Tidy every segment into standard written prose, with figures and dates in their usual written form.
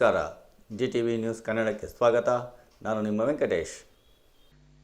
ನಮಸ್ಕಾರ. GTV news ಕನ್ನಡಕ್ಕೆ ಸ್ವಾಗತ. ನಾನು ನಿಮ್ಮ ವೆಂಕಟೇಶ್.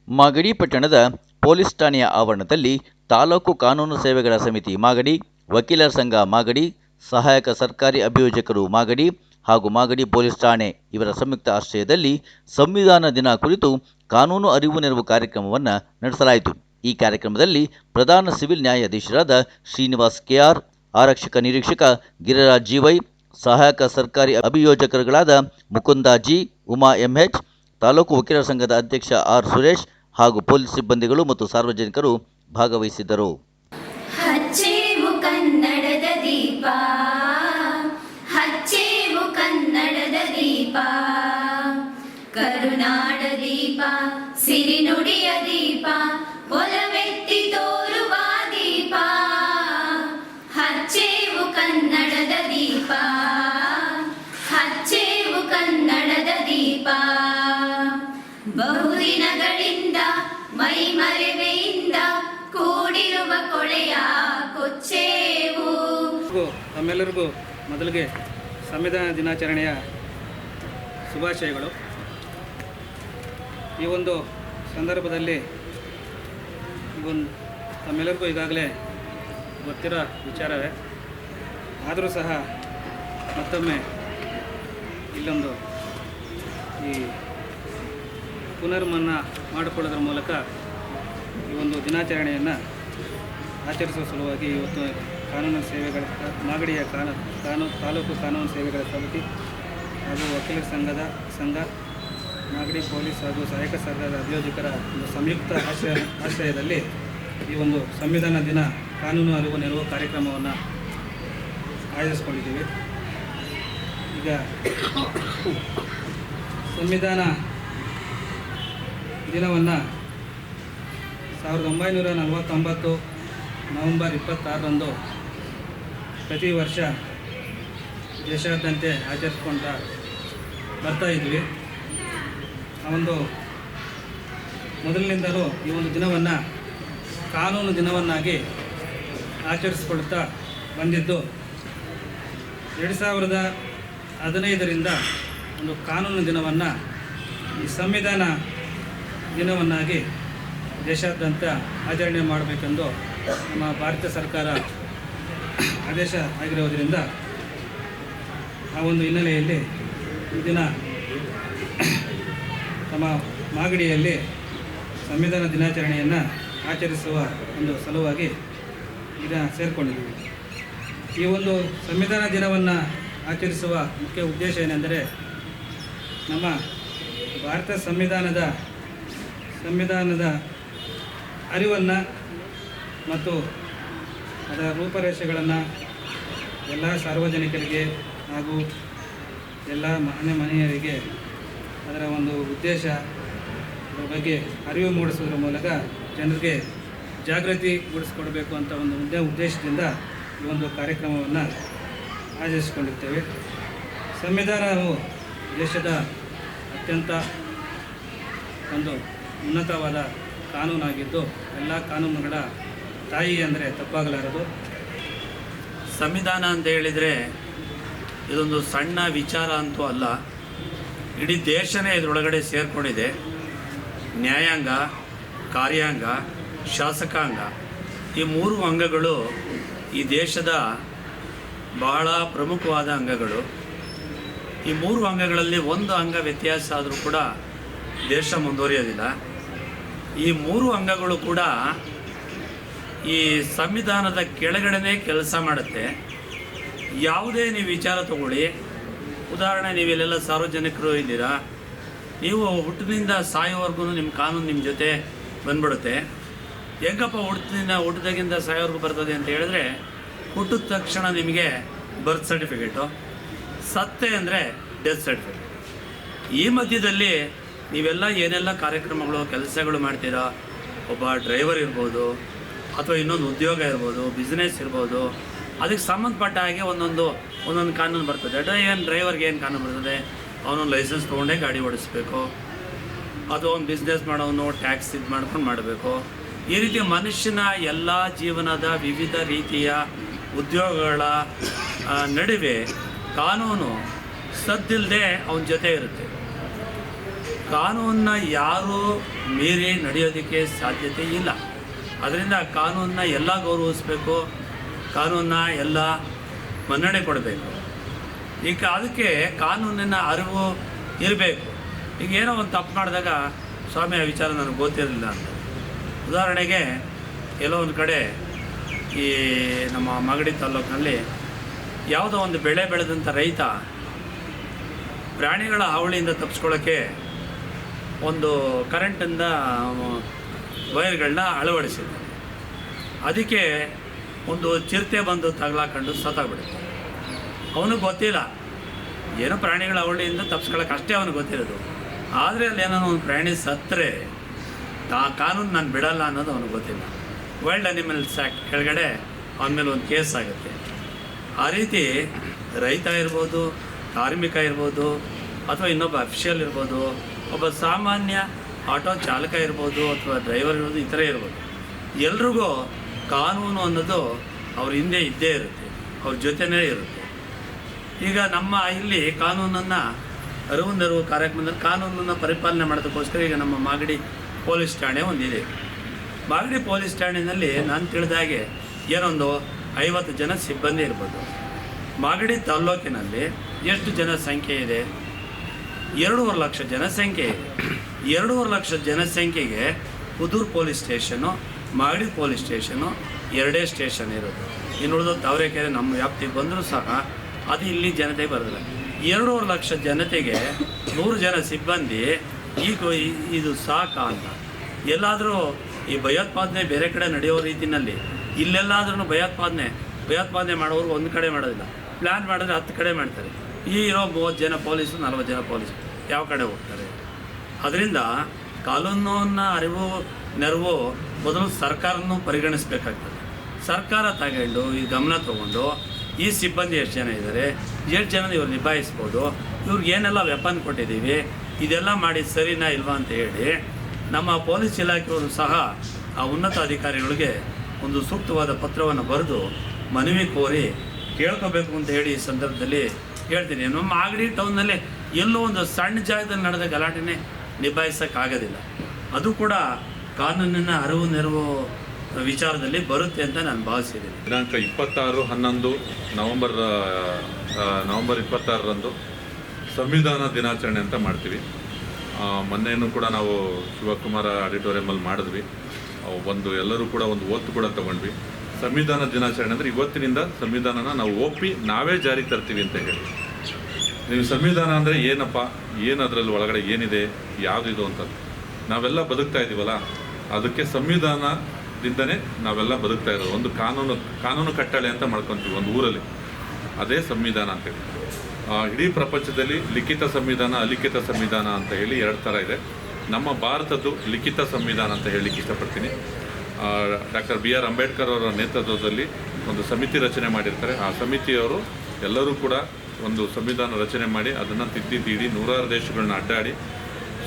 ಮಾಗಡಿ ಪಟ್ಟಣದ ಪೊಲೀಸ್ ಠಾಣೆಯ ಆವರಣದಲ್ಲಿ ತಾಲೂಕು ಕಾನೂನು ಸೇವೆಗಳ ಸಮಿತಿ ಮಾಗಡಿ, ವಕೀಲರ ಸಂಘ ಮಾಗಡಿ, ಸಹಾಯಕ ಸರ್ಕಾರಿ ಅಭಿಯೋಜಕರು ಮಾಗಡಿ ಹಾಗೂ ಮಾಗಡಿ ಪೊಲೀಸ್ ಠಾಣೆ ಇವರ ಸಂಯುಕ್ತ ಆಶ್ರಯದಲ್ಲಿ ಸಂವಿಧಾನ ದಿನ ಕುರಿತು ಕಾನೂನು ಅರಿವು ನೆರವು ಕಾರ್ಯಕ್ರಮವನ್ನು ನಡೆಸಲಾಯಿತು. ಈ ಕಾರ್ಯಕ್ರಮದಲ್ಲಿ ಪ್ರಧಾನ ಸಿವಿಲ್ ನ್ಯಾಯಾಧೀಶರಾದ ಶ್ರೀನಿವಾಸ್ KR, ಆರಕ್ಷಕ ನಿರೀಕ್ಷಕ ಗಿರಿರಾಜ್ GY, ಸಹಾಯಕ ಸರ್ಕಾರಿ ಅಭಿಯೋಜಕರುಗಳಾದ ಮುಕುಂದ G, ಉಮಾ MH, ತಾಲೂಕು ವಕೀಲರ ಸಂಘದ ಅಧ್ಯಕ್ಷ R ಸುರೇಶ್ ಹಾಗೂ ಪೊಲೀಸ್ ಸಿಬ್ಬಂದಿಗಳು ಮತ್ತು ಸಾರ್ವಜನಿಕರು ಭಾಗವಹಿಸಿದ್ದರು. ಹಚ್ಚೇವು ಕನ್ನಡದ ದೀಪ, ಹಚ್ಚೇವು ಕನ್ನಡದ ದೀಪ, ಕರುನಾಡ ದೀಪ, ಸಿರಿನುಡಿಯ ದೀಪ, ಒಲವೆತ್ತಿ ತೋರುವ ದೀಪ. ಹಚ್ಚೇವು ಕನ್ನಡದ ದೀಪ, ಹಚ್ಚೇವು ಕನ್ನಡದ ದೀಪ. ಬಹುದಿನಗಳಿಂದ ಮೈಮರೆವೆಯಿಂದ ಕೂಡಿರುವ ಕೊಳೆಯ ಕೊಚ್ಚೇವು. ತಮ್ಮೆಲ್ಲರಿಗೂ ಮೊದಲಿಗೆ ಸಂವಿಧಾನ ದಿನಾಚರಣೆಯ ಶುಭಾಶಯಗಳು. ಈ ಒಂದು ಸಂದರ್ಭದಲ್ಲಿ ತಮ್ಮೆಲ್ಲರಿಗೂ ಈಗಾಗಲೇ ಗೊತ್ತಿರೋ ವಿಚಾರವೇ ಆದರೂ ಸಹ ಮತ್ತೊಮ್ಮೆ ಇಲ್ಲೊಂದು ಈ ಪುನರ್ಮನ್ನ ಮಾಡಿಕೊಳ್ಳೋದ್ರ ಮೂಲಕ ಈ ಒಂದು ದಿನಾಚರಣೆಯನ್ನು ಆಚರಿಸುವ ಸಲುವಾಗಿ ಇವತ್ತು ಕಾನೂನು ಸೇವೆಗಳ ಮಾಗಡಿಯ ತಾಲೂಕು ಕಾನೂನು ಸೇವೆಗಳ ಸಮಿತಿ ಹಾಗೂ ವಕೀಲರ ಸಂಘ ಮಾಗಡಿ ಪೊಲೀಸ್ ಹಾಗೂ ಸಹಾಯಕ ಸರ್ಕಾರದ ಅಭಿಯೋಜಕರ ಒಂದು ಸಂಯುಕ್ತ ಆಶ್ರಯದಲ್ಲಿ ಈ ಒಂದು ಸಂವಿಧಾನ ದಿನ ಕಾನೂನು ಅರಿವು ನೆರವು ಕಾರ್ಯಕ್ರಮವನ್ನು ಆಯೋಜಿಸ್ಕೊಂಡಿದ್ದೀವಿ. ಈಗ ಸಂವಿಧಾನ ದಿನವನ್ನು 1949 ನವೆಂಬರ್ 26ರಂದು ಪ್ರತಿ ವರ್ಷ ದೇಶಾದ್ಯಂತ ಆಚರಿಸ್ಕೊಳ್ತಾ ಬರ್ತಾಯಿದ್ವಿ. ಆ ಒಂದು ಮೊದಲಿನಿಂದಲೂ ಈ ಒಂದು ದಿನವನ್ನು ಕಾನೂನು ದಿನವನ್ನಾಗಿ ಆಚರಿಸಿಕೊಳ್ತಾ ಬಂದಿದ್ದು 2015ರಿಂದ ಒಂದು ಕಾನೂನು ದಿನವನ್ನು ಈ ಸಂವಿಧಾನ ದಿನವನ್ನಾಗಿ ದೇಶಾದ್ಯಂತ ಆಚರಣೆ ಮಾಡಬೇಕೆಂದು ನಮ್ಮ ಭಾರತ ಸರ್ಕಾರ ಆದೇಶ ಆಗಿರುವುದರಿಂದ ಆ ಒಂದು ಹಿನ್ನೆಲೆಯಲ್ಲಿ ಈ ದಿನ ನಮ್ಮ ಮಾಗಡಿಯಲ್ಲಿ ಸಂವಿಧಾನ ದಿನಾಚರಣೆಯನ್ನು ಆಚರಿಸುವ ಒಂದು ಸಲುವಾಗಿ ಇದನ್ನು ಸೇರಿಕೊಂಡಿದ್ದೀವಿ. ಈ ಒಂದು ಸಂವಿಧಾನ ದಿನವನ್ನು ಆಚರಿಸುವ ಮುಖ್ಯ ಉದ್ದೇಶ ಏನೆಂದರೆ ನಮ್ಮ ಭಾರತ ಸಂವಿಧಾನದ ಅರಿವನ್ನು ಮತ್ತು ಅದರ ರೂಪರೇಷೆಗಳನ್ನು ಎಲ್ಲ ಸಾರ್ವಜನಿಕರಿಗೆ ಹಾಗೂ ಎಲ್ಲ ಮನೆಯವರಿಗೆ ಅದರ ಒಂದು ಉದ್ದೇಶ, ಅದರ ಬಗ್ಗೆ ಅರಿವು ಮೂಡಿಸೋದ್ರ ಮೂಲಕ ಜನರಿಗೆ ಜಾಗೃತಿ ಮೂಡಿಸ್ಕೊಡ್ಬೇಕು ಅಂತ ಒಂದು ಉದ್ದೇಶದಿಂದ ಈ ಒಂದು ಕಾರ್ಯಕ್ರಮವನ್ನು ಆಚರಿಸಿಕೊಂಡಿರ್ತೇವೆ. ಸಂವಿಧಾನವು ದೇಶದ ಅತ್ಯಂತ ಒಂದು ಉನ್ನತವಾದ ಕಾನೂನಾಗಿದ್ದು ಎಲ್ಲ ಕಾನೂನುಗಳ ತಾಯಿ ಅಂದರೆ ತಪ್ಪಾಗಲಾರದು. ಸಂವಿಧಾನ ಅಂತ ಹೇಳಿದರೆ ಇದೊಂದು ಸಣ್ಣ ವಿಚಾರ ಅಂತೂ ಅಲ್ಲ, ಇಡೀ ದೇಶನೇ ಇದರೊಳಗಡೆ ಸೇರಿಕೊಂಡಿದೆ. ನ್ಯಾಯಾಂಗ, ಕಾರ್ಯಾಂಗ, ಶಾಸಕಾಂಗ ಈ 3 ಅಂಗಗಳು ಈ ದೇಶದ ಬಹಳ ಪ್ರಮುಖವಾದ ಅಂಗಗಳು. ಈ 3 ಅಂಗಗಳಲ್ಲಿ ಒಂದು ಅಂಗ ವ್ಯತ್ಯಾಸ ಆದರೂ ಕೂಡ ದೇಶ ಮುಂದುವರಿಯೋದಿಲ್ಲ. ಈ 3 ಅಂಗಗಳು ಕೂಡ ಈ ಸಂವಿಧಾನದ ಕೆಳಗಡೆನೇ ಕೆಲಸ ಮಾಡುತ್ತೆ. ಯಾವುದೇ ನೀವು ವಿಚಾರ ತಗೊಳ್ಳಿ, ಉದಾಹರಣೆ ನೀವೆಲ್ಲ ಸಾರ್ವಜನಿಕರು ಇದ್ದೀರಾ, ನೀವು ಹುಟ್ಟಿನಿಂದ ಸಾಯೋವರೆಗೂ ನಿಮ್ಮ ಕಾನೂನು ನಿಮ್ಮ ಜೊತೆ ಬಂದ್ಬಿಡುತ್ತೆ. ಹೆಂಗಪ್ಪ ಹುಟ್ಟಿದಾಗಿಂದ ಸಾಯೋವರೆಗೂ ಬರ್ತದೆ ಅಂತ ಹೇಳಿದ್ರೆ, ಹುಟ್ಟಿದ ತಕ್ಷಣ ನಿಮಗೆ ಬರ್ತ್ ಸರ್ಟಿಫಿಕೇಟು, ಸತ್ತೆ ಅಂದರೆ ಡೆತ್ ಸರ್ಟಿಫಿಕೇಟ್. ಈ ಮಧ್ಯದಲ್ಲಿ ನೀವೆಲ್ಲ ಏನೆಲ್ಲ ಕಾರ್ಯಕ್ರಮಗಳು ಕೆಲಸಗಳು ಮಾಡ್ತೀರಾ, ಒಬ್ಬ ಡ್ರೈವರ್ ಇರ್ಬೋದು ಅಥವಾ ಇನ್ನೊಂದು ಉದ್ಯೋಗ ಇರ್ಬೋದು, ಬಿಸ್ನೆಸ್ ಇರ್ಬೋದು, ಅದಕ್ಕೆ ಸಂಬಂಧಪಟ್ಟ ಹಾಗೆ ಒಂದೊಂದು ಕಾನೂನು ಬರ್ತದೆ. ಡ್ರೈವರ್ಗೆ ಏನು ಕಾನೂನು ಬರ್ತದೆ, ಅವನೊಂದು ಲೈಸೆನ್ಸ್ ತೊಗೊಂಡೇ ಗಾಡಿ ಓಡಿಸ್ಬೇಕು, ಅಥವಾ ಒಂದು ಬಿಸ್ನೆಸ್ ಮಾಡೋನು ಟ್ಯಾಕ್ಸ್ ಇದು ಮಾಡ್ಕೊಂಡು ಮಾಡಬೇಕು. ಈ ರೀತಿ ಮನುಷ್ಯನ ಎಲ್ಲ ಜೀವನದ ವಿವಿಧ ರೀತಿಯ ಉದ್ಯೋಗಗಳ ನಡುವೆ ಕಾನೂನು ಸದ್ದಿಲ್ಲದೆ ಅವನ ಜೊತೆ ಇರುತ್ತೆ. ಕಾನೂನನ್ನ ಯಾರೂ ಮೀರಿ ನಡೆಯೋದಕ್ಕೆ ಸಾಧ್ಯತೆ ಇಲ್ಲ. ಅದರಿಂದ ಕಾನೂನನ್ನ ಎಲ್ಲ ಗೌರವಿಸಬೇಕು, ಕಾನೂನನ್ನ ಎಲ್ಲ ಮನ್ನಣೆ ಕೊಡಬೇಕು. ಈಗ ಅದಕ್ಕೆ ಕಾನೂನಿನ ಅರಿವು ಇರಬೇಕು. ಈಗ ಏನೋ ಒಂದು ತಪ್ಪು ಮಾಡಿದಾಗ ಸ್ವಾಮಿ ಆ ವಿಚಾರ ನನಗೆ ಗೊತ್ತಿರಲಿಲ್ಲ ಅಂತ. ಉದಾಹರಣೆಗೆ ಎಲ್ಲೋ ಒಂದು ಕಡೆ ಈ ನಮ್ಮ ಮಾಗಡಿ ತಾಲೂಕಿನಲ್ಲಿ ಯಾವುದೋ ಒಂದು ಬೆಳೆ ಬೆಳೆದಂಥ ರೈತ ಪ್ರಾಣಿಗಳ ಹಾವಳಿಯಿಂದ ತಪ್ಪಿಸ್ಕೊಳ್ಳೋಕ್ಕೆ ಒಂದು ಕರೆಂಟಿಂದ ವೈರ್ಗಳನ್ನ ಅಳವಡಿಸಿದ್ದಾನೆ. ಅದಕ್ಕೆ ಒಂದು ಚಿರತೆ ಬಂದು ತಗಲಾಕೊಂಡು ಸತ್ತಾಗ್ಬಿಡುತ್ತೆ. ಅವನಿಗೆ ಗೊತ್ತಿಲ್ಲ, ಏನೋ ಪ್ರಾಣಿಗಳ ಹಾವಳಿಯಿಂದ ತಪ್ಪಿಸ್ಕೊಳ್ಳೋಕೆ ಅಷ್ಟೇ ಅವನಿಗೆ ಗೊತ್ತಿರೋದು. ಆದರೆ ಅಲ್ಲಿ ಏನೋ ಒಂದು ಪ್ರಾಣಿ ಸತ್ತರೆ ಕಾನೂನು ನಾನು ಬಿಡಲ್ಲ ಅನ್ನೋದು ಅವನಿಗೆ ಗೊತ್ತಿಲ್ಲ. ವೈಲ್ಡ್ ಅನಿಮಲ್ಸ್ ಆ್ಯಕ್ಟ್ ಕೆಳಗಡೆ ಅವನ ಮೇಲೆ ಒಂದು ಕೇಸ್ ಆಗುತ್ತೆ. ಆ ರೀತಿ ರೈತ ಇರ್ಬೋದು, ಕಾರ್ಮಿಕ ಇರ್ಬೋದು, ಅಥವಾ ಇನ್ನೊಬ್ಬ ಅಫಿಷಿಯಲ್ ಇರ್ಬೋದು, ಒಬ್ಬ ಸಾಮಾನ್ಯ ಆಟೋ ಚಾಲಕ ಇರ್ಬೋದು, ಅಥವಾ ಡ್ರೈವರ್ ಇರ್ಬೋದು, ಈ ಥರ ಇರ್ಬೋದು. ಎಲ್ರಿಗೂ ಕಾನೂನು ಅನ್ನೋದು ಅವ್ರ ಹಿಂದೆ ಇದ್ದೇ ಇರುತ್ತೆ, ಅವ್ರ ಜೊತೆನೇ ಇರುತ್ತೆ. ಈಗ ನಮ್ಮ ಇಲ್ಲಿ ಕಾನೂನನ್ನು ಅರಿವು ನೆರವು ಕಾರ್ಯಕ್ರಮದಲ್ಲಿ ಕಾನೂನನ್ನು ಪರಿಪಾಲನೆ ಮಾಡೋದಕ್ಕೋಸ್ಕರ ಈಗ ನಮ್ಮ ಮಾಗಡಿ ಪೊಲೀಸ್ ಠಾಣೆ ಒಂದಿದೆ. ಮಾಗಡಿ ಪೊಲೀಸ್ ಠಾಣೆಯಲ್ಲಿ ನಾನು ತಿಳಿದ ಹಾಗೆ ಏನೊಂದು 50 ಜನ ಸಿಬ್ಬಂದಿ ಇರ್ಬೋದು. ಮಾಗಡಿ ತಾಲ್ಲೂಕಿನಲ್ಲಿ ಎಷ್ಟು ಜನಸಂಖ್ಯೆ ಇದೆ? 2.5 ಲಕ್ಷ ಜನಸಂಖ್ಯೆ ಇದೆ. 2.5 ಲಕ್ಷ ಜನಸಂಖ್ಯೆಗೆ Pudur police station, Magadi police station ಎರಡೇ ಸ್ಟೇಷನ್ ಇರೋದು. ಇನ್ನು ಉಳಿದು ತಾವರೆಕೆರೆ ನಮ್ಮ ವ್ಯಾಪ್ತಿಗೆ ಬಂದರೂ ಸಹ ಅದು ಇಲ್ಲಿ ಜನತೆಗೆ ಬರೋದಿಲ್ಲ. 2.5 ಲಕ್ಷ ಜನತೆಗೆ 100 ಜನ ಸಿಬ್ಬಂದಿ ಈಗ ಇದು ಸಾಕಾ ಅಂತ. ಎಲ್ಲಾದರೂ ಈ ಭಯೋತ್ಪಾದನೆ ಬೇರೆ ಕಡೆ ನಡೆಯೋ ರೀತಿಯಲ್ಲಿ ಇಲ್ಲೆಲ್ಲಾದ್ರೂ ಭಯೋತ್ಪಾದನೆ ಮಾಡೋರು ಒಂದು ಕಡೆ ಮಾಡೋದಿಲ್ಲ, ಪ್ಲ್ಯಾನ್ ಮಾಡಿದ್ರೆ 10 ಕಡೆ ಮಾಡ್ತಾರೆ. ಈ ಇರೋ 30 ಜನ ಪೊಲೀಸು, 40 ಜನ ಪೊಲೀಸು ಯಾವ ಕಡೆ ಹೋಗ್ತಾರೆ? ಅದರಿಂದ ಕಾನೂನನ್ನು ಅರಿವು ನೆರವು ಮೊದಲು ಸರ್ಕಾರನೂ ಪರಿಗಣಿಸಬೇಕಾಗ್ತದೆ. ಸರ್ಕಾರ ತಗೊಂಡು ಈ ಗಮನ ತಗೊಂಡು ಈ ಸಿಬ್ಬಂದಿ ಎಷ್ಟು ಜನ ಇದ್ದಾರೆ, ಎಷ್ಟು ಜನ ಇವ್ರು ನಿಭಾಯಿಸ್ಬೋದು, ಇವ್ರಿಗೆ ಏನೆಲ್ಲ ವೆಪನ್ ಕೊಟ್ಟಿದ್ದೀವಿ, ಇದೆಲ್ಲ ಮಾಡಿ ಸರಿನಾ ಇಲ್ವಾ ಅಂತ ಹೇಳಿ ನಮ್ಮ ಪೊಲೀಸ್ ಇಲಾಖೆಯವರು ಸಹ ಆ ಉನ್ನತ ಅಧಿಕಾರಿಗಳಿಗೆ ಒಂದು ಸೂಕ್ತವಾದ ಪತ್ರವನ್ನು ಬರೆದು ಮನವಿ ಕೋರಿ ಕೇಳ್ಕೋಬೇಕು ಅಂತ ಹೇಳಿ ಈ ಸಂದರ್ಭದಲ್ಲಿ ಹೇಳ್ತೀನಿ. ನಮ್ಮ ಮಾಗಡಿ ಟೌನ್ನಲ್ಲಿ ಎಲ್ಲೋ ಒಂದು ಸಣ್ಣ ಜಾಗದಲ್ಲಿ ನಡೆದ ಗಲಾಟೆನೇ ನಿಭಾಯಿಸೋಕ್ಕಾಗೋದಿಲ್ಲ. ಅದು ಕೂಡ ಕಾನೂನಿನ ಅರಿವು ನೆರವು ವಿಚಾರದಲ್ಲಿ ಬರುತ್ತೆ ಅಂತ ನಾನು ಭಾವಿಸಿದ್ದೀನಿ. ದಿನಾಂಕ 26/11 ನವೆಂಬರ್ 26ರಂದು ಸಂವಿಧಾನ ದಿನಾಚರಣೆ ಅಂತ ಮಾಡ್ತೀವಿ. ಮೊನ್ನೆಯೂ ಕೂಡ ನಾವು ಶಿವಕುಮಾರ ಆಡಿಟೋರಿಯಮಲ್ಲಿ ಮಾಡಿದ್ವಿ. ಎಲ್ಲರೂ ಕೂಡ ಒಂದು ಒತ್ತು ಕೂಡ ತೊಗೊಂಡ್ವಿ. ಸಂವಿಧಾನ ದಿನಾಚರಣೆ ಅಂದರೆ ಇವತ್ತಿನಿಂದ ಸಂವಿಧಾನನ ನಾವು ಒಪ್ಪಿ ನಾವೇ ಜಾರಿ ತರ್ತೀವಿ ಅಂತ ಹೇಳಿ. ನೀವು ಸಂವಿಧಾನ ಅಂದರೆ ಏನಪ್ಪ, ಏನು ಅದರಲ್ಲಿ ಒಳಗಡೆ ಏನಿದೆ, ಯಾವುದಿದು ಅಂತ ನಾವೆಲ್ಲ ಬದುಕ್ತಾ ಇದ್ದೀವಲ್ಲ, ಅದಕ್ಕೆ ಸಂವಿಧಾನದಿಂದನೇ ನಾವೆಲ್ಲ ಬದುಕ್ತಾ ಇರೋದು. ಒಂದು ಕಾನೂನು ಕಟ್ಟಳೆ ಅಂತ ಮಾಡ್ಕೊತೀವಿ ಒಂದು ಊರಲ್ಲಿ, ಅದೇ ಸಂವಿಧಾನ ಅಂತೇಳಿ. ಇಡೀ ಪ್ರಪಂಚದಲ್ಲಿ ಲಿಖಿತ ಸಂವಿಧಾನ, ಅಲಿಖಿತ ಸಂವಿಧಾನ ಅಂತ ಹೇಳಿ 2 ಥರ ಇದೆ. ನಮ್ಮ ಭಾರತದ್ದು ಲಿಖಿತ ಸಂವಿಧಾನ ಅಂತ ಹೇಳಲಿಕ್ಕೆ ಇಷ್ಟಪಡ್ತೀನಿ. ಡಾಕ್ಟರ್ BR ಅಂಬೇಡ್ಕರ್ ಅವರ ನೇತೃತ್ವದಲ್ಲಿ ಒಂದು ಸಮಿತಿ ರಚನೆ ಮಾಡಿರ್ತಾರೆ. ಆ ಸಮಿತಿಯವರು ಎಲ್ಲರೂ ಕೂಡ ಒಂದು ಸಂವಿಧಾನ ರಚನೆ ಮಾಡಿ ಅದನ್ನು ತಿದ್ದಿ ನೂರಾರು ದೇಶಗಳನ್ನ ಅಡ್ಡಾಡಿ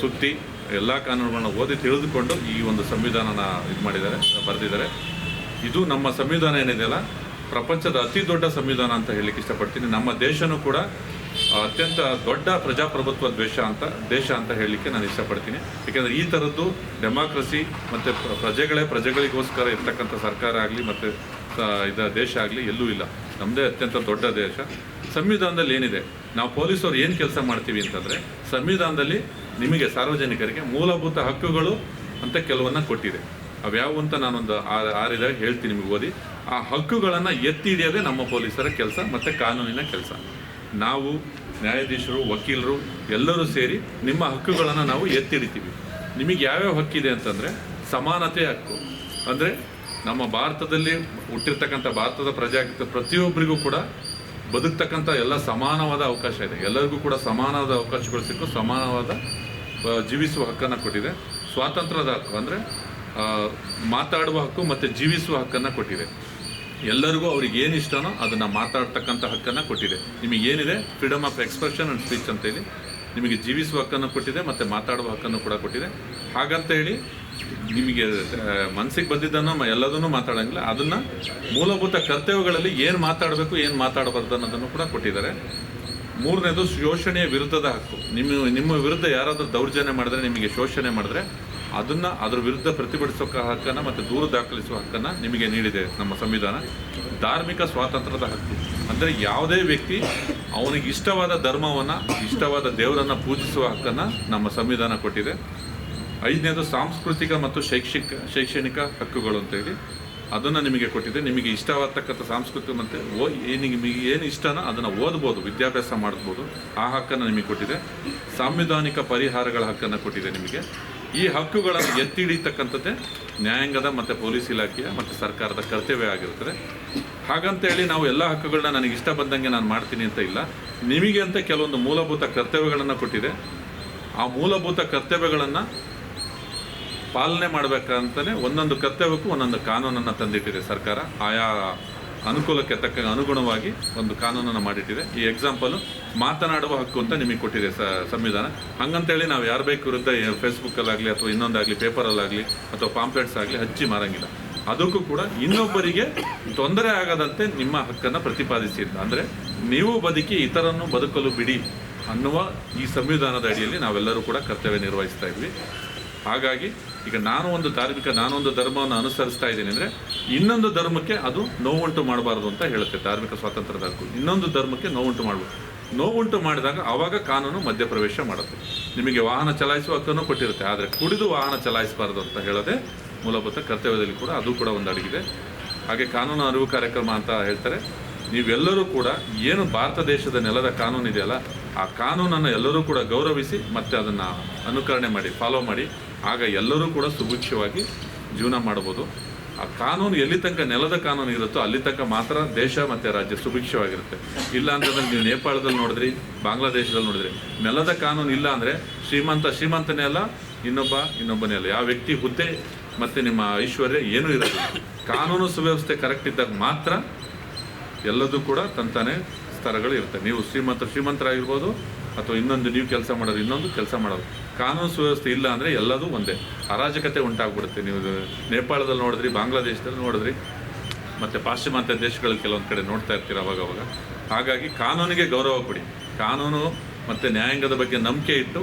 ಸುತ್ತಿ ಎಲ್ಲ ಕಾನೂನುಗಳನ್ನ ಓದಿ ತಿಳಿದುಕೊಂಡು ಈ ಒಂದು ಸಂವಿಧಾನನ ಬರೆದಿದ್ದಾರೆ. ಇದು ನಮ್ಮ ಸಂವಿಧಾನ ಏನಿದೆಯಲ್ಲ, ಪ್ರಪಂಚದ ಅತಿ ದೊಡ್ಡ ಸಂವಿಧಾನ ಅಂತ ಹೇಳಲಿಕ್ಕೆ ಇಷ್ಟಪಡ್ತೀನಿ. ನಮ್ಮ ದೇಶನೂ ಕೂಡ ಅತ್ಯಂತ ದೊಡ್ಡ ಪ್ರಜಾಪ್ರಭುತ್ವ ದೇಶ ಅಂತ ಹೇಳಲಿಕ್ಕೆ ನಾನು ಇಷ್ಟಪಡ್ತೀನಿ. ಏಕೆಂದರೆ ಈ ಥರದ್ದು ಡೆಮಾಕ್ರಸಿ ಮತ್ತು ಪ್ರಜೆಗಳಿಗೋಸ್ಕರ ಇರ್ತಕ್ಕಂಥ ಸರ್ಕಾರ ಆಗಲಿ ಮತ್ತು ದೇಶ ಆಗಲಿ ಎಲ್ಲೂ ಇಲ್ಲ. ನಮ್ಮದೇ ಅತ್ಯಂತ ದೊಡ್ಡ ದೇಶ. ಸಂವಿಧಾನದಲ್ಲಿ ಏನಿದೆ, ನಾವು ಪೊಲೀಸರು ಏನು ಕೆಲಸ ಮಾಡ್ತೀವಿ ಅಂತಂದರೆ, ಸಂವಿಧಾನದಲ್ಲಿ ನಿಮಗೆ ಸಾರ್ವಜನಿಕರಿಗೆ ಮೂಲಭೂತ ಹಕ್ಕುಗಳು ಅಂತ ಕೆಲವನ್ನ ಕೊಟ್ಟಿದೆ. ಅವ್ಯಾವು ಅಂತ ನಾನೊಂದು 6 ಹೇಳ್ತೀನಿ ನಿಮಗೆ ಓದಿ. ಆ ಹಕ್ಕುಗಳನ್ನು ಎತ್ತಿ ಹಿಡಿಯೋದೇ ನಮ್ಮ ಪೊಲೀಸರ ಕೆಲಸ ಮತ್ತು ಕಾನೂನಿನ ಕೆಲಸ. ನಾವು ನ್ಯಾಯಾಧೀಶರು, ವಕೀಲರು ಎಲ್ಲರೂ ಸೇರಿ ನಿಮ್ಮ ಹಕ್ಕುಗಳನ್ನು ನಾವು ಎತ್ತಿ ಹಿಡಿತೀವಿ. ನಿಮಗೆ ಯಾವ್ಯಾವ ಹಕ್ಕಿದೆ ಅಂತಂದರೆ, ಸಮಾನತೆ ಹಕ್ಕು ಅಂದರೆ ನಮ್ಮ ಭಾರತದಲ್ಲಿ ಹುಟ್ಟಿರ್ತಕ್ಕಂಥ ಭಾರತದ ಪ್ರಜೆ ಪ್ರತಿಯೊಬ್ಬರಿಗೂ ಕೂಡ ಬದುಕ್ತಕ್ಕಂಥ ಎಲ್ಲ ಸಮಾನವಾದ ಅವಕಾಶ ಇದೆ. ಎಲ್ಲರಿಗೂ ಕೂಡ ಸಮಾನವಾದ ಅವಕಾಶಗಳು ಸಿಕ್ಕು ಸಮಾನವಾದ ಜೀವಿಸುವ ಹಕ್ಕನ್ನು ಕೊಟ್ಟಿದೆ. ಸ್ವಾತಂತ್ರ್ಯದ ಹಕ್ಕು ಅಂದರೆ ಮಾತಾಡುವ ಹಕ್ಕು ಮತ್ತು ಜೀವಿಸುವ ಹಕ್ಕನ್ನು ಕೊಟ್ಟಿದೆ. ಎಲ್ಲರಿಗೂ ಅವ್ರಿಗೆ ಏನು ಇಷ್ಟನೋ ಅದನ್ನು ಮಾತಾಡ್ತಕ್ಕಂಥ ಹಕ್ಕನ್ನು ಕೊಟ್ಟಿದೆ. ನಿಮಗೆ ಏನಿದೆ, freedom of expression and speech ಅಂತೇಳಿ ನಿಮಗೆ ಜೀವಿಸುವ ಹಕ್ಕನ್ನು ಕೊಟ್ಟಿದೆ ಮತ್ತು ಮಾತಾಡುವ ಹಕ್ಕನ್ನು ಕೂಡ ಕೊಟ್ಟಿದೆ. ಹಾಗಂತ ಹೇಳಿ ನಿಮಗೆ ಮನಸ್ಸಿಗೆ ಬಂದಿದ್ದನ್ನು ಎಲ್ಲದನ್ನೂ ಮಾತಾಡೋಂಗಿಲ್ಲ. ಅದನ್ನು ಮೂಲಭೂತ ಕರ್ತವ್ಯಗಳಲ್ಲಿ ಏನು ಮಾತಾಡಬೇಕು, ಏನು ಮಾತಾಡಬಾರ್ದು ಅನ್ನೋದನ್ನು ಕೂಡ ಕೊಟ್ಟಿದ್ದಾರೆ. ಮೂರನೇದು ಶೋಷಣೆಯ ವಿರುದ್ಧದ ಹಕ್ಕು. ನಿಮ್ಮ ವಿರುದ್ಧ ಯಾರಾದರೂ ದೌರ್ಜನ್ಯ ಮಾಡಿದ್ರೆ, ನಿಮಗೆ ಶೋಷಣೆ ಮಾಡಿದ್ರೆ ಅದನ್ನು ಅದರ ವಿರುದ್ಧ ಪ್ರತಿಭಟಿಸೋ ಹಕ್ಕನ್ನು ಮತ್ತು ದೂರು ದಾಖಲಿಸುವ ಹಕ್ಕನ್ನು ನಿಮಗೆ ನೀಡಿದೆ ನಮ್ಮ ಸಂವಿಧಾನ. ಧಾರ್ಮಿಕ ಸ್ವಾತಂತ್ರ್ಯದ ಹಕ್ಕು ಅಂದರೆ ಯಾವುದೇ ವ್ಯಕ್ತಿ ಅವನಿಗೆ ಇಷ್ಟವಾದ ಧರ್ಮವನ್ನು, ಇಷ್ಟವಾದ ದೇವರನ್ನು ಪೂಜಿಸುವ ಹಕ್ಕನ್ನು ನಮ್ಮ ಸಂವಿಧಾನ ಕೊಟ್ಟಿದೆ. 5ನೇದು ಸಾಂಸ್ಕೃತಿಕ ಮತ್ತು ಶೈಕ್ಷಣಿಕ ಹಕ್ಕುಗಳು ಅಂತೇಳಿ ಅದನ್ನು ನಿಮಗೆ ಕೊಟ್ಟಿದೆ. ನಿಮಗೆ ಇಷ್ಟವಾಗತಕ್ಕಂಥ ಸಾಂಸ್ಕೃತಿಕ ಮತ್ತು ನಿಮಗೆ ಏನು ಇಷ್ಟನೋ ಅದನ್ನು ಓದ್ಬೋದು, ವಿದ್ಯಾಭ್ಯಾಸ ಮಾಡ್ಬೋದು, ಆ ಹಕ್ಕನ್ನು ನಿಮಗೆ ಕೊಟ್ಟಿದೆ. ಸಾಂವಿಧಾನಿಕ ಪರಿಹಾರಗಳ ಹಕ್ಕನ್ನು ಕೊಟ್ಟಿದೆ ನಿಮಗೆ. ಈ ಹಕ್ಕುಗಳನ್ನು ಎತ್ತಿ ಹಿಡಿತಕ್ಕಂಥದ್ದೇ ನ್ಯಾಯಾಂಗದ ಮತ್ತು ಪೊಲೀಸ್ ಇಲಾಖೆಯ ಮತ್ತು ಸರ್ಕಾರದ ಕರ್ತವ್ಯ ಆಗಿರುತ್ತದೆ. ಹಾಗಂತೇಳಿ ನಾವು ಎಲ್ಲ ಹಕ್ಕುಗಳನ್ನ ನನಗೆ ಇಷ್ಟ ಬಂದಂಗೆ ನಾನು ಮಾಡ್ತೀನಿ ಅಂತ ಇಲ್ಲ. ನಿಮಗೆ ಅಂತ ಕೆಲವೊಂದು ಮೂಲಭೂತ ಕರ್ತವ್ಯಗಳನ್ನು ಕೊಟ್ಟಿದೆ. ಆ ಮೂಲಭೂತ ಕರ್ತವ್ಯಗಳನ್ನು ಪಾಲನೆ ಮಾಡಬೇಕಂತಲೇ ಒಂದೊಂದು ಕರ್ತವ್ಯಕ್ಕೂ ಒಂದೊಂದು ಕಾನೂನನ್ನು ತಂದಿಟ್ಟಿದೆ ಸರ್ಕಾರ. ಆಯಾ ಅನುಕೂಲಕ್ಕೆ ತಕ್ಕ ಅನುಗುಣವಾಗಿ ಒಂದು ಕಾನೂನನ್ನು ಮಾಡಿಟ್ಟಿದೆ. ಈ ಎಕ್ಸಾಂಪಲು ಮಾತನಾಡುವ ಹಕ್ಕು ಅಂತ ನಿಮಗೆ ಕೊಟ್ಟಿದೆ ಸಂವಿಧಾನ. ಹಂಗಂತೇಳಿ ನಾವು ಯಾರು ಬೇಕು ವಿರುದ್ಧ ಫೇಸ್ಬುಕ್ಕಲ್ಲಾಗಲಿ ಅಥವಾ ಇನ್ನೊಂದಾಗಲಿ ಪೇಪರಲ್ಲಾಗಲಿ ಅಥವಾ ಪಾಂಪ್ಲೆಟ್ಸ್ ಆಗಲಿ ಹಚ್ಚಿ ಮಾರಂಗಿಲ್ಲ. ಅದಕ್ಕೂ ಕೂಡ ಇನ್ನೊಬ್ಬರಿಗೆ ತೊಂದರೆ ಆಗದಂತೆ ನಿಮ್ಮ ಹಕ್ಕನ್ನು ಪ್ರತಿಪಾದಿಸಿ, ಅಂದರೆ ನೀವು ಬದುಕಿ ಇತರನ್ನು ಬದುಕಲು ಬಿಡಿ ಅನ್ನುವ ಈ ಸಂವಿಧಾನದ ಅಡಿಯಲ್ಲಿ ನಾವೆಲ್ಲರೂ ಕೂಡ ಕರ್ತವ್ಯ ನಿರ್ವಹಿಸ್ತಾ ಇದ್ವಿ. ಹಾಗಾಗಿ ಈಗ ನಾನೊಂದು ಧರ್ಮವನ್ನು ಅನುಸರಿಸ್ತಾ ಇದ್ದೀನಿ ಅಂದರೆ ಇನ್ನೊಂದು ಧರ್ಮಕ್ಕೆ ಅದು ನೋವುಂಟು ಮಾಡಬಾರ್ದು ಅಂತ ಹೇಳುತ್ತೆ ಧಾರ್ಮಿಕ ಸ್ವಾತಂತ್ರ್ಯದ ಹಕ್ಕು. ಇನ್ನೊಂದು ಧರ್ಮಕ್ಕೆ ನೋವುಂಟು ಮಾಡಬಾರ್ದು. ನೋವುಂಟು ಮಾಡಿದಾಗ ಆವಾಗ ಕಾನೂನು ಮಧ್ಯಪ್ರವೇಶ ಮಾಡುತ್ತೆ. ನಿಮಗೆ ವಾಹನ ಚಲಾಯಿಸುವ ಹಕ್ಕನ್ನು ಕೊಟ್ಟಿರುತ್ತೆ, ಆದರೆ ಕುಡಿದು ವಾಹನ ಚಲಾಯಿಸಬಾರ್ದು ಅಂತ ಹೇಳೋದೇ ಮೂಲಭೂತ ಕರ್ತವ್ಯದಲ್ಲಿ ಕೂಡ ಅದು ಕೂಡ ಒಂದು ಅಡಗಿದೆ. ಹಾಗೆ ಕಾನೂನು ಅರಿವು ಕಾರ್ಯಕ್ರಮ ಅಂತ ಹೇಳ್ತಾರೆ. ನೀವೆಲ್ಲರೂ ಕೂಡ ಏನು ಭಾರತ ದೇಶದ ನೆಲದ ಕಾನೂನು ಇದೆಯಲ್ಲ, ಆ ಕಾನೂನನ್ನು ಎಲ್ಲರೂ ಕೂಡ ಗೌರವಿಸಿ ಮತ್ತು ಅದನ್ನು ಅನುಕರಣೆ ಮಾಡಿ, ಫಾಲೋ ಮಾಡಿ. ಆಗ ಎಲ್ಲರೂ ಕೂಡ ಸುಭಿಕ್ಷವಾಗಿ ಜೀವನ ಮಾಡ್ಬೋದು. ಆ ಕಾನೂನು ಎಲ್ಲಿ ತನಕ ನೆಲದ ಕಾನೂನು ಇರುತ್ತೋ ಅಲ್ಲಿ ತನಕ ಮಾತ್ರ ದೇಶ ಮತ್ತು ರಾಜ್ಯ ಸುಭಿಕ್ಷವಾಗಿರುತ್ತೆ. ಇಲ್ಲ ಅಂತಂದ್ರೆ ನೀವು ನೇಪಾಳದಲ್ಲಿ ನೋಡಿದ್ರಿ, ಬಾಂಗ್ಲಾದೇಶದಲ್ಲಿ ನೋಡಿದ್ರಿ, ನೆಲದ ಕಾನೂನು ಇಲ್ಲ ಅಂದರೆ ಶ್ರೀಮಂತನೇ ಅಲ್ಲ, ಇನ್ನೊಬ್ಬನೇ ಅಲ್ಲ, ಯಾವ ವ್ಯಕ್ತಿ ಹುದ್ದೆ ಮತ್ತು ನಿಮ್ಮ ಐಶ್ವರ್ಯ ಏನೂ ಇರೋದು. ಕಾನೂನು ಸುವ್ಯವಸ್ಥೆ ಕರೆಕ್ಟ್ ಇದ್ದಾಗ ಮಾತ್ರ ಎಲ್ಲದೂ ಕೂಡ ತಂತಾನೆ ಸ್ತರಗಳು ಇರುತ್ತೆ. ನೀವು ಶ್ರೀಮಂತರಾಗಿರ್ಬೋದು ಅಥವಾ ಇನ್ನೊಂದು ನೀವು ಕೆಲಸ ಮಾಡೋದು, ಇನ್ನೊಂದು ಕೆಲಸ ಮಾಡೋದು. ಕಾನೂನು ಸುವ್ಯವಸ್ಥೆ ಇಲ್ಲ ಅಂದರೆ ಎಲ್ಲದೂ ಒಂದೇ, ಅರಾಜಕತೆ ಉಂಟಾಗ್ಬಿಡುತ್ತೆ. ನೀವು ನೇಪಾಳದಲ್ಲಿ ನೋಡಿದ್ರಿ, ಬಾಂಗ್ಲಾದೇಶದಲ್ಲಿ ನೋಡಿದ್ರಿ, ಮತ್ತು ಪಾಶ್ಚಿಮಾತ್ಯ ದೇಶಗಳಲ್ಲಿ ಕೆಲವೊಂದು ಕಡೆ ನೋಡ್ತಾ ಇರ್ತೀರ ಅವಾಗವಾಗ. ಹಾಗಾಗಿ ಕಾನೂನಿಗೆ ಗೌರವ ಕೊಡಿ. ಕಾನೂನು ಮತ್ತು ನ್ಯಾಯಾಂಗದ ಬಗ್ಗೆ ನಂಬಿಕೆ ಇಟ್ಟು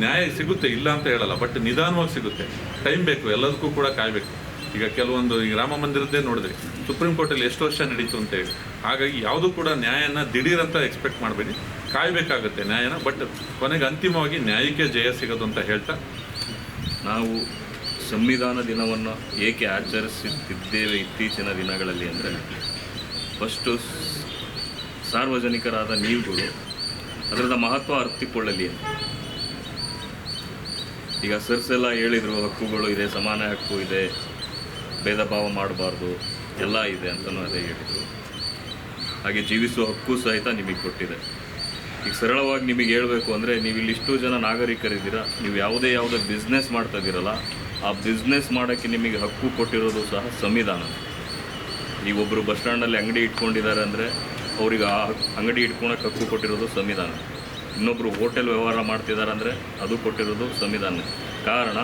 ನ್ಯಾಯ ಸಿಗುತ್ತೆ, ಇಲ್ಲ ಅಂತ ಹೇಳಲ್ಲ, ಬಟ್ ನಿಧಾನವಾಗಿ ಸಿಗುತ್ತೆ. ಟೈಮ್ ಬೇಕು, ಎಲ್ಲದಕ್ಕೂ ಕೂಡ ಕಾಯಬೇಕು. ಈಗ ಕೆಲವೊಂದು ಈಗ ರಾಮ ಮಂದಿರದ್ದೇ ನೋಡಿದ್ರಿ, ಸುಪ್ರೀಂ ಕೋರ್ಟಲ್ಲಿ ಎಷ್ಟು ವರ್ಷ ನಡೀತು ಅಂತ ಹೇಳಿ. ಹಾಗಾಗಿ ಯಾವುದೂ ಕೂಡ ನ್ಯಾಯನ ದಿಢೀರಂತ ಎಕ್ಸ್ಪೆಕ್ಟ್ ಮಾಡಬೇಡಿ, ಕಾಯಬೇಕಾಗುತ್ತೆ ನ್ಯಾಯನ. ಬಟ್ ಕೊನೆಗೆ ಅಂತಿಮವಾಗಿ ನ್ಯಾಯಕ್ಕೆ ಜಯ ಸಿಗೋದು ಅಂತ ಹೇಳ್ತಾ, ನಾವು ಸಂವಿಧಾನ ದಿನವನ್ನು ಏಕೆ ಆಚರಿಸುತ್ತಿದ್ದೇವೆ ಇತ್ತೀಚಿನ ದಿನಗಳಲ್ಲಿ ಅಂದರೆ, ಫಸ್ಟು ಸಾರ್ವಜನಿಕರಾದ ನೀವುಗಳು ಅದರದ ಮಹತ್ವ ಅರ್ಥಿಕೊಳ್ಳಲಿ ಅಂತ. ಈಗ ಸರ್ಸೆಲ್ಲ ಹೇಳಿದರು, ಹಕ್ಕುಗಳು ಇದೆ, ಸಮಾನ ಹಕ್ಕು ಇದೆ, ಭೇದ ಭಾವ ಮಾಡಬಾರ್ದು, ಎಲ್ಲ ಇದೆ ಅಂತಲೂ ಅದೇ ಹೇಳಿದರು. ಹಾಗೆ ಜೀವಿಸುವ ಹಕ್ಕು ಸಹಿತ ನಿಮಗೆ ಕೊಟ್ಟಿದೆ. ಈಗ ಸರಳವಾಗಿ ನಿಮಗೆ ಹೇಳಬೇಕು ಅಂದರೆ, ನೀವು ಇಲ್ಲಿ ಇಷ್ಟು ಜನ ನಾಗರಿಕರಿದ್ದೀರ, ನೀವು ಯಾವುದೇ ಬಿಸ್ನೆಸ್ ಮಾಡ್ತಾ ಇದ್ದೀರಲ್ಲ, ಆ ಬಿಸ್ನೆಸ್ ಮಾಡೋಕ್ಕೆ ನಿಮಗೆ ಹಕ್ಕು ಕೊಟ್ಟಿರೋದು ಸಹ ಸಂವಿಧಾನ. ಈಗ ಒಬ್ಬರು ಬಸ್ ಸ್ಟ್ಯಾಂಡಲ್ಲಿ ಅಂಗಡಿ ಇಟ್ಕೊಂಡಿದ್ದಾರೆ ಅಂದರೆ ಅವ್ರಿಗೆ ಆ ಅಂಗಡಿ ಇಟ್ಕೊಳಕ್ಕೆ ಹಕ್ಕು ಕೊಟ್ಟಿರೋದು ಸಂವಿಧಾನ. ಇನ್ನೊಬ್ಬರು ಹೋಟೆಲ್ ವ್ಯವಹಾರ ಮಾಡ್ತಿದ್ದಾರೆ ಅಂದರೆ ಅದು ಕೊಟ್ಟಿರೋದು ಸಂವಿಧಾನ. ಕಾರಣ,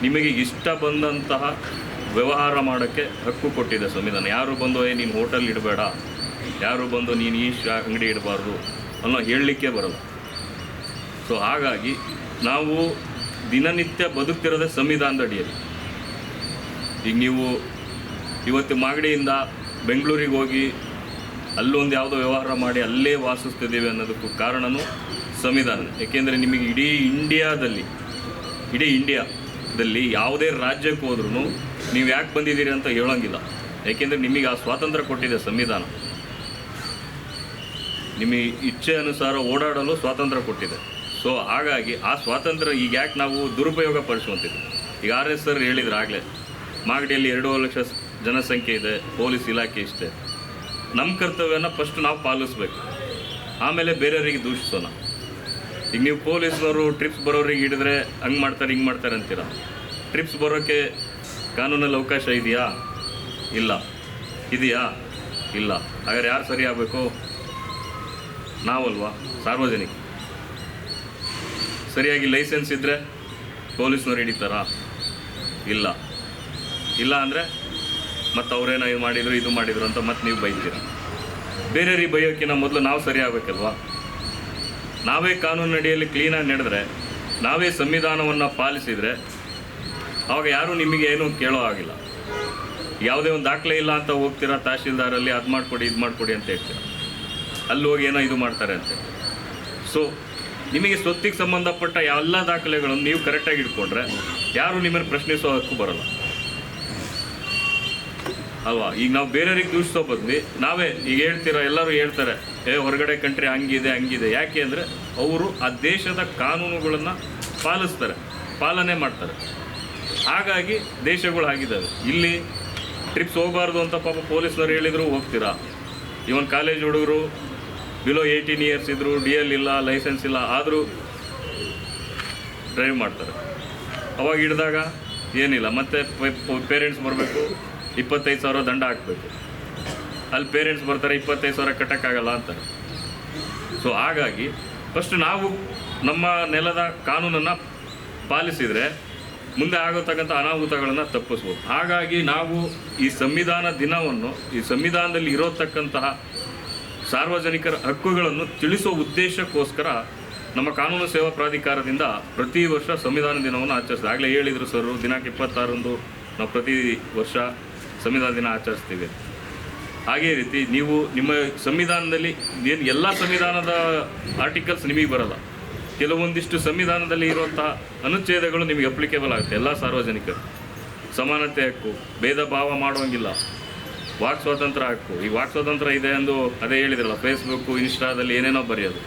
ನಿಮಗೆ ಇಷ್ಟ ಬಂದಂತಹ ವ್ಯವಹಾರ ಮಾಡೋಕ್ಕೆ ಹಕ್ಕು ಕೊಟ್ಟಿದೆ ಸಂವಿಧಾನ. ಯಾರು ಬಂದು ನೀನು ಹೋಟೆಲ್ ಇಡಬೇಡ, ಯಾರು ಬಂದು ನೀನು ಈ ಅಂಗಡಿ ಇಡಬಾರ್ದು ಅನ್ನೋ ಹೇಳಲಿಕ್ಕೆ ಬರಲ್ಲ. ಸೊ ಹಾಗಾಗಿ ನಾವು ದಿನನಿತ್ಯ ಬದುಕ್ತಿರೋದೇ ಸಂವಿಧಾನದ ಅಡಿಯಲ್ಲಿ. ಈಗ ನೀವು ಇವತ್ತು ಮಾಗಡಿಯಿಂದ ಬೆಂಗಳೂರಿಗೆ ಹೋಗಿ ಅಲ್ಲೊಂದು ಯಾವುದೋ ವ್ಯವಹಾರ ಮಾಡಿ ಅಲ್ಲೇ ವಾಸಿಸ್ತಿದ್ದೀವಿ ಅನ್ನೋದಕ್ಕೂ ಕಾರಣವೂ ಸಂವಿಧಾನ. ಏಕೆಂದರೆ ನಿಮಗೆ ಇಡೀ ಇಂಡಿಯಾದಲ್ಲಿ ಯಾವುದೇ ರಾಜ್ಯಕ್ಕೆ ಹೋದ್ರೂ ನೀವು ಯಾಕೆ ಬಂದಿದ್ದೀರಿ ಅಂತ ಹೇಳೋಂಗಿಲ್ಲ. ಏಕೆಂದರೆ ನಿಮಗೆ ಆ ಸ್ವಾತಂತ್ರ್ಯ ಕೊಟ್ಟಿದೆ ಸಂವಿಧಾನ. ನಿಮಗೆ ಇಚ್ಛೆ ಅನುಸಾರ ಓಡಾಡಲು ಸ್ವಾತಂತ್ರ್ಯ ಕೊಟ್ಟಿದೆ. ಸೊ ಹಾಗಾಗಿ ಆ ಸ್ವಾತಂತ್ರ್ಯ ಈಗ ಯಾಕೆ ನಾವು ದುರುಪಯೋಗ ಪಡಿಸುವಂತಿದ್ವಿ. ಈಗ RS ಸರ್ ಹೇಳಿದ್ರು ಆಗಲೇ, ಮಾಗಡಿಯಲ್ಲಿ 2 ಲಕ್ಷ ಜನಸಂಖ್ಯೆ ಇದೆ, ಪೊಲೀಸ್ ಇಲಾಖೆ ಇಷ್ಟೇ. ನಮ್ಮ ಕರ್ತವ್ಯನ ಫಸ್ಟ್ ನಾವು ಪಾಲಿಸ್ಬೇಕು, ಆಮೇಲೆ ಬೇರೆಯವರಿಗೆ ದೂಷಿಸೋಣ. ಈಗ ನೀವು ಪೊಲೀಸ್ನವರು ಟ್ರಿಪ್ಸ್ ಬರೋರಿಗೆ ಹಿಡಿದ್ರೆ ಹಂಗೆ ಮಾಡ್ತಾರೆ ಹಿಂಗೆ ಮಾಡ್ತಾರೆ ಅಂತೀರ. ಟ್ರಿಪ್ಸ್ ಬರೋಕ್ಕೆ ಕಾನೂನಲ್ಲಿ ಅವಕಾಶ ಇದೆಯಾ? ಇಲ್ಲ. ಇದೆಯಾ? ಇಲ್ಲ. ಹಾಗಾದ್ರೆ ಯಾರು ಸರಿ ಆಗಬೇಕು? ನಾವಲ್ವಾ, ಸಾರ್ವಜನಿಕ. ಸರಿಯಾಗಿ ಲೈಸೆನ್ಸ್ ಇದ್ದರೆ ಪೊಲೀಸ್ನವ್ರು ಹಿಡಿತಾರಾ? ಇಲ್ಲ. ಇಲ್ಲ ಅಂದರೆ ಮತ್ತು ಅವರೇನೋ ಇದು ಮಾಡಿದ್ರು ಅಂತ ಮತ್ತೆ ನೀವು ಬೈತೀರ. ಬೇರೆಯವ್ರಿಗೆ ಬೈಯೋಕ್ಕಿಂತ ಮೊದಲು ನಾವು ಸರಿ ಆಗಬೇಕಲ್ವಾ? ನಾವೇ ಕಾನೂನು ಅಡಿಯಲ್ಲಿ ಕ್ಲೀನಾಗಿ ನಡೆದ್ರೆ, ನಾವೇ ಸಂವಿಧಾನವನ್ನು ಪಾಲಿಸಿದರೆ ಆವಾಗ ಯಾರೂ ನಿಮಗೆ ಏನೂ ಕೇಳೋ ಆಗಿಲ್ಲ. ಯಾವುದೇ ಒಂದು ದಾಖಲೆ ಇಲ್ಲ ಅಂತ ಹೋಗ್ತೀರಾ ತಹಶೀಲ್ದಾರಲ್ಲಿ, ಅದು ಮಾಡಿಕೊಡಿ ಇದು ಮಾಡಿಕೊಡಿ ಅಂತ ಹೇಳ್ತೀರ, ಅಲ್ಲಿ ಹೋಗಿ ಏನೋ ಇದು ಮಾಡ್ತಾರೆ ಅಂತ. ಸೊ ನಿಮಗೆ ಸ್ವತ್ತಿಗೆ ಸಂಬಂಧಪಟ್ಟ ಎಲ್ಲ ದಾಖಲೆಗಳನ್ನು ನೀವು ಕರೆಕ್ಟಾಗಿ ಇಟ್ಕೊಂಡ್ರೆ ಯಾರು ನಿಮ್ಮನ್ನು ಪ್ರಶ್ನಿಸೋ ಹಕ್ಕು ಬರೋಲ್ಲ ಅಲ್ವಾ. ಈಗ ನಾವು ಬೇರೆಯವ್ರಿಗೆ ದೂಷಿಸೋ ಬದಲು ನಾವೇ ಈಗ ಹೇಳ್ತೀರ, ಎಲ್ಲರೂ ಹೇಳ್ತಾರೆ ಹೊರಗಡೆ ಕಂಟ್ರಿ ಹಂಗಿದೆ. ಯಾಕೆ ಅಂದರೆ ಅವರು ಆ ದೇಶದ ಕಾನೂನುಗಳನ್ನು ಪಾಲನೆ ಮಾಡ್ತಾರೆ. ಹಾಗಾಗಿ ದೇಶಗಳು ಆಗಿದ್ದಾವೆ. ಇಲ್ಲಿ ಟ್ರಿಪ್ಸ್ ಹೋಗಬಾರ್ದು ಅಂತ ಪಾಪ ಪೊಲೀಸ್ನವ್ರು ಹೇಳಿದ್ರು ಹೋಗ್ತೀರಾ. ಇವನ್ ಕಾಲೇಜ್ ಹುಡುಗರು ಬಿಲೋ 18 ಇಯರ್ಸ್ ಇದ್ದರು, DL ಇಲ್ಲ, ಲೈಸೆನ್ಸ್ ಇಲ್ಲ, ಆದರೂ ಡ್ರೈವ್ ಮಾಡ್ತಾರೆ. ಅವಾಗ ಹಿಡಿದಾಗ ಏನಿಲ್ಲ, ಮತ್ತು ಪೇರೆಂಟ್ಸ್ ಬರಬೇಕು, 25,000 ದಂಡ ಹಾಕಬೇಕು. ಅಲ್ಲಿ ಪೇರೆಂಟ್ಸ್ ಬರ್ತಾರೆ, 25,000 ಕಟ್ಟೋಕ್ಕಾಗಲ್ಲ ಅಂತಾರೆ. ಸೊ ಹಾಗಾಗಿ ಫಸ್ಟ್ ನಾವು ನಮ್ಮ ನೆಲದ ಕಾನೂನನ್ನು ಪಾಲಿಸಿದರೆ ಮುಂದೆ ಆಗೋತಕ್ಕಂಥ ಅನಾಹುತಗಳನ್ನು ತಪ್ಪಿಸ್ಬೋದು. ಹಾಗಾಗಿ ನಾವು ಈ ಸಂವಿಧಾನ ದಿನವನ್ನು, ಈ ಸಂವಿಧಾನದಲ್ಲಿ ಇರೋತಕ್ಕಂತಹ ಸಾರ್ವಜನಿಕರ ಹಕ್ಕುಗಳನ್ನು ತಿಳಿಸೋ ಉದ್ದೇಶಕ್ಕೋಸ್ಕರ ನಮ್ಮ ಕಾನೂನು ಸೇವಾ ಪ್ರಾಧಿಕಾರದಿಂದ ಪ್ರತಿ ವರ್ಷ ಸಂವಿಧಾನ ದಿನವನ್ನು ಆಚರಿಸ್ತೀವಿ. ಆಗಲೇ ಹೇಳಿದರು ಸರ್, ದಿನಾಂಕ 26ರಂದು ನಾವು ಪ್ರತಿ ವರ್ಷ ಸಂವಿಧಾನ ದಿನ ಆಚರಿಸ್ತೀವಿ. ಹಾಗೇ ರೀತಿ ನೀವು ನಿಮ್ಮ ಸಂವಿಧಾನದಲ್ಲಿ ಏನು ಎಲ್ಲ ಸಂವಿಧಾನದ ಆರ್ಟಿಕಲ್ಸ್ ನಿಮಗೆ ಬರಲ್ಲ, ಕೆಲವೊಂದಿಷ್ಟು ಸಂವಿಧಾನದಲ್ಲಿ ಇರುವಂತಹ ಅನುಚ್ಛೇದಗಳು ನಿಮಗೆ ಅಪ್ಲಿಕೇಬಲ್ ಆಗುತ್ತೆ. ಎಲ್ಲ ಸಾರ್ವಜನಿಕರು ಸಮಾನತೆ ಹಕ್ಕು, ಭೇದ ಭಾವ ಮಾಡುವಂಗಿಲ್ಲ, ವಾಕ್ ಸ್ವಾತಂತ್ರ್ಯ ಹಕ್ಕು. ಈ ವಾಕ್ ಸ್ವಾತಂತ್ರ್ಯ ಇದೆ ಎಂದು ಅದೇ ಹೇಳಿದ್ರಲ್ಲ, ಫೇಸ್ಬುಕ್ಕು ಇನ್ಸ್ಟಾದಲ್ಲಿ ಏನೇನೋ ಬರೆಯೋದು,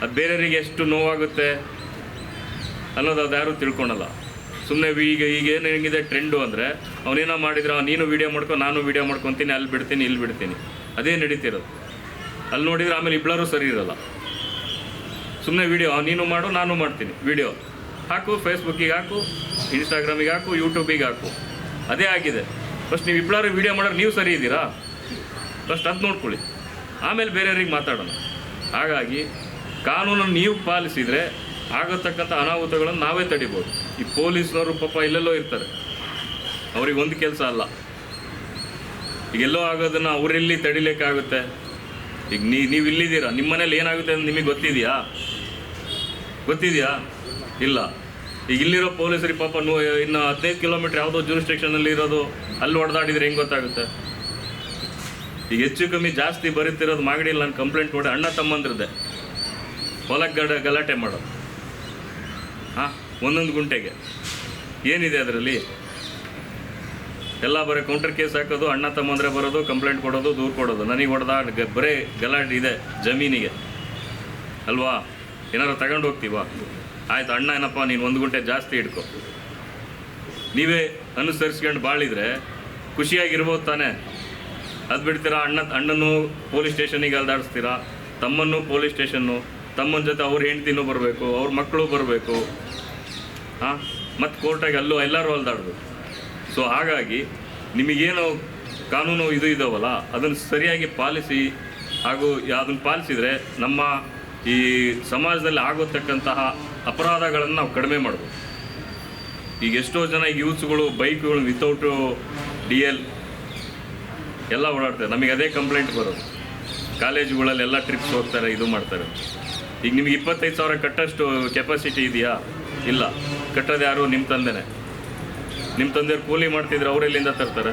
ಅದು ಬೇರೆಯವರಿಗೆ ಎಷ್ಟು ನೋವಾಗುತ್ತೆ ಅನ್ನೋದು ಅದು ಯಾರೂ ತಿಳ್ಕೊಳಲ್ಲ. ಸುಮ್ಮನೆ ಈಗ ಏನು ಹೆಂಗಿದೆ ಟ್ರೆಂಡು ಅಂದರೆ, ಅವನೇನೋ ಮಾಡಿದ್ರೆ ನೀನು ವೀಡಿಯೋ ಮಾಡ್ಕೊ, ನಾನು ವೀಡಿಯೋ ಮಾಡ್ಕೊತೀನಿ, ಅಲ್ಲಿ ಬಿಡ್ತೀನಿ ಇಲ್ಲಿ ಬಿಡ್ತೀನಿ, ಅದೇ ನಡೀತಿರೋದು. ಅಲ್ಲಿ ನೋಡಿದರೆ ಆಮೇಲೆ ಇಬ್ಬರೂ ಸರಿ ಇರಲ್ಲ. ಸುಮ್ಮನೆ ವೀಡಿಯೋ ನೀನು ಮಾಡು, ನಾನು ಮಾಡ್ತೀನಿ, ವೀಡಿಯೋ ಹಾಕು, ಫೇಸ್ಬುಕ್ಕಿಗೆ ಹಾಕು, ಇನ್ಸ್ಟಾಗ್ರಾಮಿಗೆ ಹಾಕು, ಯೂಟ್ಯೂಬಿಗೆ ಹಾಕು, ಅದೇ ಆಗಿದೆ. ಫಸ್ಟ್ ನೀವು ಇಬ್ಬರು ವೀಡಿಯೋ ಮಾಡೋರು ನೀವು ಸರಿ ಇದ್ದೀರಾ, ಫಸ್ಟ್ ಅದು ನೋಡ್ಕೊಳ್ಳಿ, ಆಮೇಲೆ ಬೇರೆಯವ್ರಿಗೆ ಮಾತಾಡೋಣ. ಹಾಗಾಗಿ ಕಾನೂನನ್ನು ನೀವು ಪಾಲಿಸಿದರೆ ಆಗತಕ್ಕಂಥ ಅನಾಹುತಗಳನ್ನು ನಾವೇ ತಡಿಬೋದು. ಈ ಪೊಲೀಸ್ನವರು ಪಾಪ ಇಲ್ಲೆಲ್ಲೋ ಇರ್ತಾರೆ, ಅವ್ರಿಗೆ ಒಂದು ಕೆಲಸ ಅಲ್ಲ. ಈಗೆಲ್ಲೋ ಆಗೋದನ್ನು ಅವರೆಲ್ಲಿ ತಡಿಲಿಕ್ಕಾಗುತ್ತೆ? ಈಗ ನೀವು ಇಲ್ಲಿದ್ದೀರಾ, ನಿಮ್ಮ ಮನೇಲಿ ಏನಾಗುತ್ತೆ ಅಂತ ನಿಮಗೆ ಗೊತ್ತಿದೆಯಾ? ಇಲ್ಲ. ಈಗ ಇಲ್ಲಿರೋ ಪೊಲೀಸರಿಗೆ ಪಾಪ ಇನ್ನು 15 ಕಿಲೋಮೀಟ್ರ್ ಯಾವುದೋ ಜೂರಿಸ್ಟಿಕ್ಷನಲ್ಲಿ ಇರೋದು, ಅಲ್ಲಿ ಹೊಡೆದಾಡಿದ್ರೆ ಹೆಂಗೆ ಗೊತ್ತಾಗುತ್ತೆ? ಈಗ ಹೆಚ್ಚು ಕಮ್ಮಿ ಜಾಸ್ತಿ ಬರೀತಿರೋದು ಮಾಗಡಿಯಲ್ಲಿ ನಾನು ಕಂಪ್ಲೇಂಟ್ ಮಾಡಿ ಅಣ್ಣ ತಮ್ಮಂದ್ರದ್ದೆ ಹೊಲಕ್ಕೆ ಗಲಾಟೆ ಮಾಡೋದು. ಒಂದೊಂದು ಗುಂಟೆಗೆ ಏನಿದೆ ಅದರಲ್ಲಿ? ಎಲ್ಲ ಬರೀ ಕೌಂಟರ್ ಕೇಸ್ ಹಾಕೋದು, ಅಣ್ಣ ತಮ್ಮಂದ್ರೆ ಬರೋದು, ಕಂಪ್ಲೇಂಟ್ ಕೊಡೋದು, ದೂರು ಕೊಡೋದು. ನನಗೆ ಹೊಡೆದ ಬರೀ ಗಲಾಟೆ ಇದೆ ಜಮೀನಿಗೆ ಅಲ್ವಾ? ಏನಾರು ತಗೊಂಡು ಹೋಗ್ತೀವ? ಆಯ್ತು, ಅಣ್ಣ ಏನಪ್ಪ ನೀನು 1 ಗುಂಟೆ ಜಾಸ್ತಿ ಇಟ್ಕೊ. ನೀವೇ ಅನುಸರಿಸ್ಕೊಂಡು ಬಾಳಿದರೆ ಖುಷಿಯಾಗಿರ್ಬೋದು ತಾನೇ? ಅದು ಬಿಡ್ತೀರಾ, ಅಣ್ಣನೂ ಪೊಲೀಸ್ ಸ್ಟೇಷನಿಗೆ ಅಲ್ದಾಡಿಸ್ತೀರಾ, ತಮ್ಮನ್ನು ಪೊಲೀಸ್ ಸ್ಟೇಷನ್ನು, ತಮ್ಮನ ಜೊತೆ ಅವ್ರ ಹೆಂಡ್ತಿನೂ ಬರಬೇಕು, ಅವ್ರ ಮಕ್ಕಳು ಬರಬೇಕು, ಮತ್ತು ಕೋರ್ಟಾಗಿ ಎಲ್ಲರೂ ಅಲ್ದಾಡಬೇಕು. ಸೊ ಹಾಗಾಗಿ ನಿಮಗೇನು ಕಾನೂನು ಇದಾವಲ್ಲ ಅದನ್ನು ಸರಿಯಾಗಿ ಪಾಲಿಸಿ, ಹಾಗೂ ಅದನ್ನು ಪಾಲಿಸಿದರೆ ನಮ್ಮ ಈ ಸಮಾಜದಲ್ಲಿ ಆಗೋತಕ್ಕಂತಹ ಅಪರಾಧಗಳನ್ನು ನಾವು ಕಡಿಮೆ ಮಾಡ್ಬೋದು. ಈಗ ಎಷ್ಟೋ ಜನ ಯೂತ್ಸ್ಗಳು ಬೈಕ್ಗಳು ವಿತೌಟು DL ಎಲ್ಲ ಓಡಾಡ್ತಾರೆ. ನಮಗೆ ಅದೇ ಕಂಪ್ಲೇಂಟ್ ಬರೋದು, ಕಾಲೇಜುಗಳಲ್ಲೆಲ್ಲ ಟ್ರಿಪ್ಸ್ ಹೋಗ್ತಾರೆ, ಇದು ಮಾಡ್ತಾರೆ. ಈಗ ನಿಮಗೆ 25,000 ಕಟ್ಟೋಷ್ಟು ಕೆಪಾಸಿಟಿ ಇದೆಯಾ? ಇಲ್ಲ. ಕಟ್ಟೋದು ಯಾರು? ನಿಮ್ಮ ತಂದೆನೇ. ನಿಮ್ಮ ತಂದೆಯವ್ರು ಕೂಲಿ ಮಾಡ್ತಿದ್ರೆ ಅವರೆಲ್ಲಿಂದ ತರ್ತಾರೆ?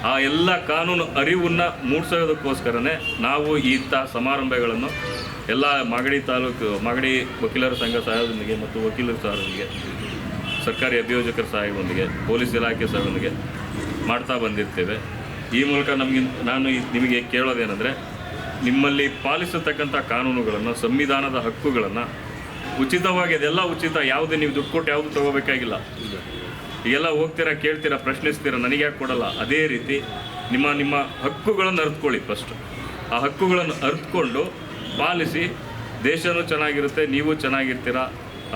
ಆ ಎಲ್ಲ ಕಾನೂನು ಅರಿವನ್ನು ಮೂಡಿಸೋದಕ್ಕೋಸ್ಕರನೇ ನಾವು ಇಂಥ ಸಮಾರಂಭಗಳನ್ನು ಎಲ್ಲ ಮಾಗಡಿ ವಕೀಲರ ಸಂಘ ಸಹಾಯದೊಂದಿಗೆ ಮತ್ತು ವಕೀಲರ ಸಹಾಯದೊಂದಿಗೆ, ಸರ್ಕಾರಿ ಅಭಿಯೋಜಕರ ಸಹಾಯದೊಂದಿಗೆ, ಪೊಲೀಸ್ ಇಲಾಖೆ ಸಹಾಯದೊಂದಿಗೆ ಮಾಡ್ತಾ ಬಂದಿರ್ತೇವೆ. ಈ ಮೂಲಕ ನಾನು ನಿಮಗೆ ಕೇಳೋದೇನೆಂದರೆ, ನಿಮ್ಮಲ್ಲಿ ಪಾಲಿಸತಕ್ಕಂಥ ಕಾನೂನುಗಳನ್ನು, ಸಂವಿಧಾನದ ಹಕ್ಕುಗಳನ್ನು ಉಚಿತವಾಗಿ, ಅದೆಲ್ಲ ಉಚಿತ, ಯಾವುದೇ ನೀವು ದುಡ್ಡು ಕೊಟ್ಟು ಯಾವುದು ತೊಗೋಬೇಕಾಗಿಲ್ಲ. ಈಗೆಲ್ಲ ಹೋಗ್ತೀರಾ, ಕೇಳ್ತೀರಾ, ಪ್ರಶ್ನಿಸ್ತೀರಾ, ನನಗೆ ಯಾಕೆ ಕೊಡಲ್ಲ? ಅದೇ ರೀತಿ ನಿಮ್ಮ ಹಕ್ಕುಗಳನ್ನು ಅರಿತುಕೊಳ್ಳಿ. ಫಸ್ಟ್ ಆ ಹಕ್ಕುಗಳನ್ನು ಅರಿತುಕೊಂಡು ಪಾಲಿಸಿ, ದೇಶನೂ ಚೆನ್ನಾಗಿರುತ್ತೆ, ನೀವು ಚೆನ್ನಾಗಿರ್ತೀರ,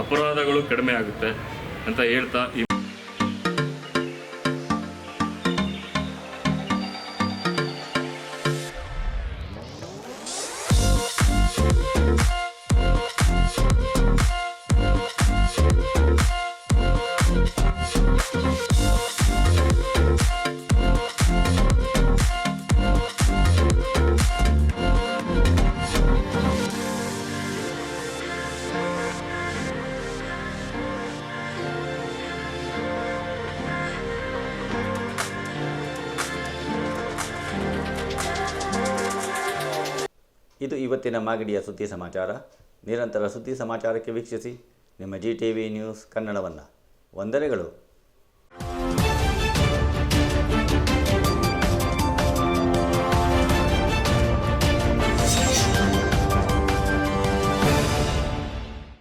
ಅಪರಾಧಗಳು ಕಡಿಮೆ ಆಗುತ್ತೆ ಅಂತ ಹೇಳ್ತಾ ಇದು ಇವತ್ತಿನ ಮಾಗಡಿಯ ಸುದ್ದಿ ಸಮಾಚಾರ. ನಿರಂತರ ಸುದ್ದಿ ಸಮಾಚಾರಕ್ಕೆ ವೀಕ್ಷಿಸಿ ನಿಮ್ಮ GTV ನ್ಯೂಸ್ ಕನ್ನಡವನ್ನು. ವಂದನೆಗಳು.